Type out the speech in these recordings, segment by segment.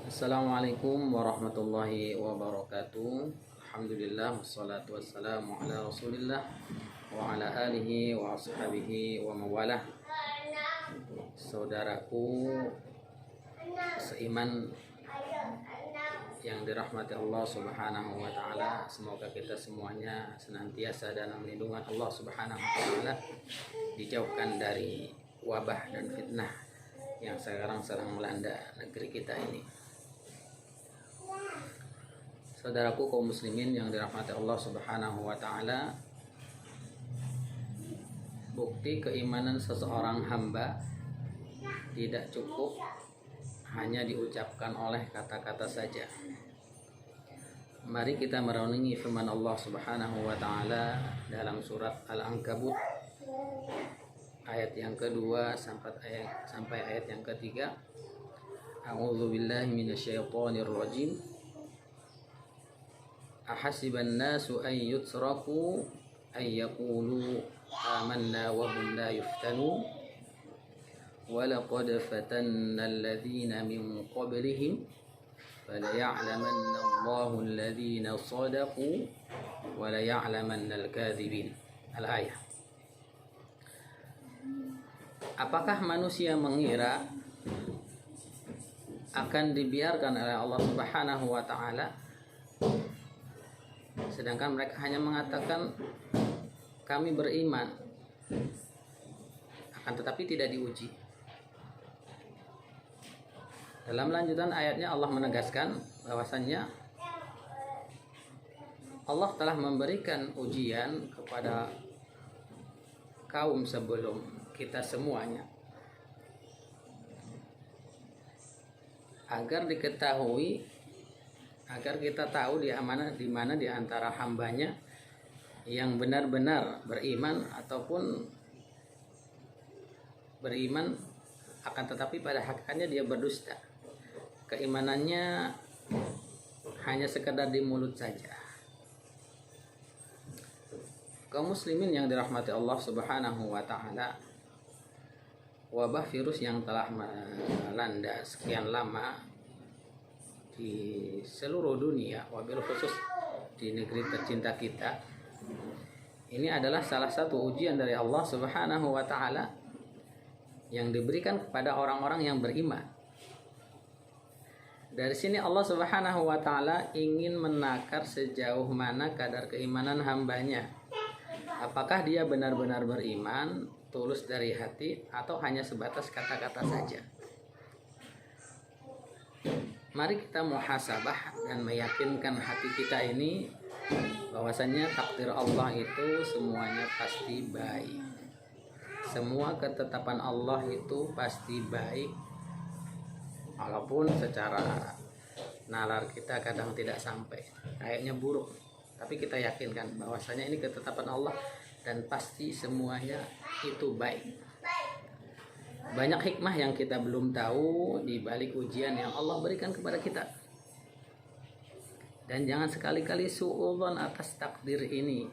Assalamualaikum warahmatullahi wabarakatuh. Alhamdulillah wassalatu wassalamu ala Rasulillah wa ala alihi wa ashabihi wa mawalah. Saudaraku seiman yang dirahmati Allah Subhanahu wa taala, semoga kita semuanya senantiasa dalam lindungan Allah Subhanahu wa taala, dijauhkan dari wabah dan fitnah yang sekarang sedang melanda negeri kita ini. Saudaraku kaum muslimin yang dirahmati Allah Subhanahu wa taala, bukti keimanan seseorang hamba tidak cukup hanya diucapkan oleh kata-kata saja. Mari kita merenungi firman Allah Subhanahu wa taala dalam surat Al-Ankabut ayat yang kedua sampai ayat yang ketiga. A'udzu billahi minasyaitonir rajim. Ahasiban nasu an yutraku ay yaqulu amanna wa hum la yuftanun wa laqad fatanna alladhina min qablihim falaya'lamanna Allahu alladhina sadaqu wa laya'lamanna al-kadhibin. Al-ayah. Apakah manusia mengira akan dibiarkan oleh Allah Subhanahu wa taala, sedangkan mereka hanya mengatakan kami beriman, akan tetapi tidak diuji. Dalam lanjutan ayatnya Allah menegaskan bahwasannya Allah telah memberikan ujian kepada kaum sebelum kita semuanya, agar diketahui, agar kita tahu di mana di antara hambanya yang benar-benar beriman ataupun beriman akan tetapi pada hakikatnya dia berdusta. Keimanannya hanya sekedar di mulut saja. Kaum muslimin yang dirahmati Allah Subhanahu wa taala, wabah virus yang telah melanda sekian lama di seluruh dunia, wabil khusus di negeri tercinta kita, ini adalah salah satu ujian dari Allah Subhanahu wa taala yang diberikan kepada orang-orang yang beriman. Dari sini Allah Subhanahu wa taala ingin menakar sejauh mana kadar keimanan hambanya. Apakah dia benar-benar beriman, tulus dari hati, atau hanya sebatas kata-kata saja. Mari kita muhasabah dan meyakinkan hati kita ini bahwasanya takdir Allah itu semuanya pasti baik. Semua ketetapan Allah itu pasti baik, walaupun secara nalar kita kadang tidak sampai, kayaknya buruk, tapi kita yakinkan bahwasanya ini ketetapan Allah dan pasti semuanya itu baik. Banyak hikmah yang kita belum tahu di balik ujian yang Allah berikan kepada kita. Dan jangan sekali-kali suudzon atas takdir ini.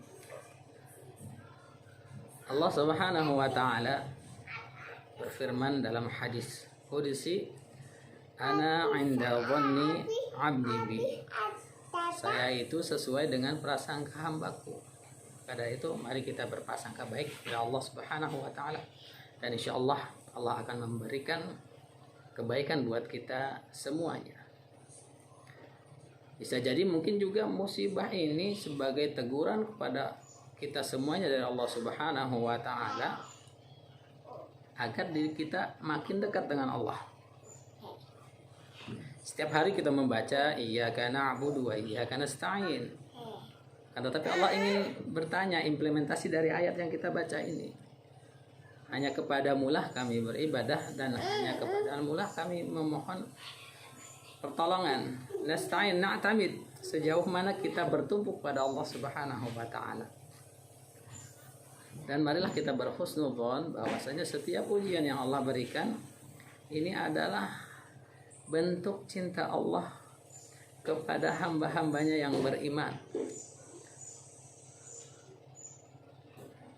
Allah Subhanahu wa taala berfirman dalam hadis qudsi, ana 'inda dhanni 'abdi bi. Saya itu sesuai dengan prasangka hambaku. Pada itu mari kita berprasangka baik kepada Allah Subhanahu wa taala, dan insyaallah Allah akan memberikan kebaikan buat kita semuanya. Bisa jadi mungkin juga musibah ini sebagai teguran kepada kita semuanya dari Allah Subhanahu wa taala, agar diri kita makin dekat dengan Allah. Setiap hari kita membaca iyyaka na'budu wa iyyaka nasta'in. Tetapi Allah ingin bertanya implementasi dari ayat yang kita baca ini. Hanya kepadamulah kami beribadah dan hanya kepadamulah kami memohon pertolongan. Nasta'in, na'tamid, sejauh mana kita bertumpu pada Allah Subhanahu wa taala. Dan marilah kita berhusnudzon bahwasanya setiap ujian yang Allah berikan ini adalah bentuk cinta Allah kepada hamba-hambanya yang beriman.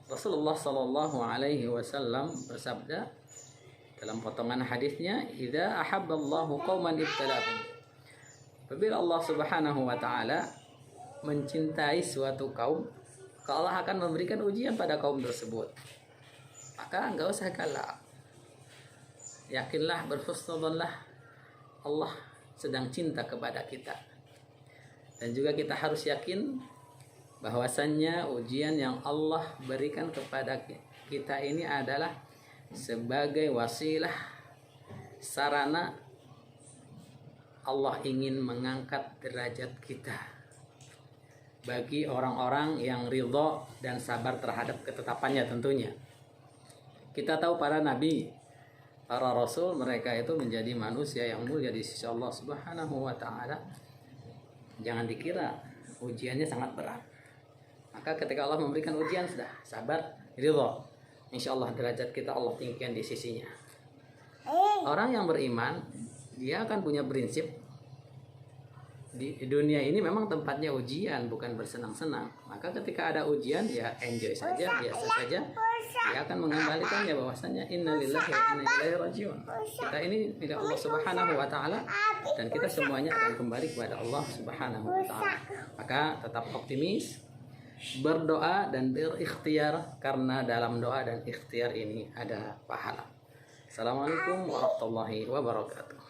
Rasulullah sallallahu alaihi wasallam bersabda dalam potongan hadisnya, "Idza ahabballahu qauman ibtalahum Apabila Allah Subhanahu wa taala mencintai suatu kaum, Allah akan memberikan ujian pada kaum tersebut. Maka enggak usah galak. Yakinlah, berhusnudzonlah, Allah sedang cinta kepada kita. Dan juga kita harus yakin bahwasannya ujian yang Allah berikan kepada kita ini adalah sebagai wasilah, sarana Allah ingin mengangkat derajat kita bagi orang-orang yang ridho dan sabar terhadap ketetapannya tentunya. Kita tahu para nabi, para rasul, mereka itu menjadi manusia yang mulia di sisi Allah Subhanahu wa taala. Jangan dikira ujiannya sangat berat. Maka ketika Allah memberikan ujian, sudah sabar, ridho, insya Allah derajat kita Allah tinggikan di sisinya. Orang yang beriman, dia akan punya prinsip di dunia ini memang tempatnya ujian, bukan bersenang-senang. Maka ketika ada ujian, ya enjoy saja, biasa saja. Dia akan mengembalikannya bahwasanya innalillahi wa inna ilaihi rajiun. Kita ini milik Allah Subhanahu wa taala dan kita semuanya akan kembali kepada Allah Subhanahu wa taala. Maka tetap optimis, berdoa dan berikhtiar, karena dalam doa dan ikhtiar ini ada pahala. Assalamualaikum warahmatullahi wabarakatuh.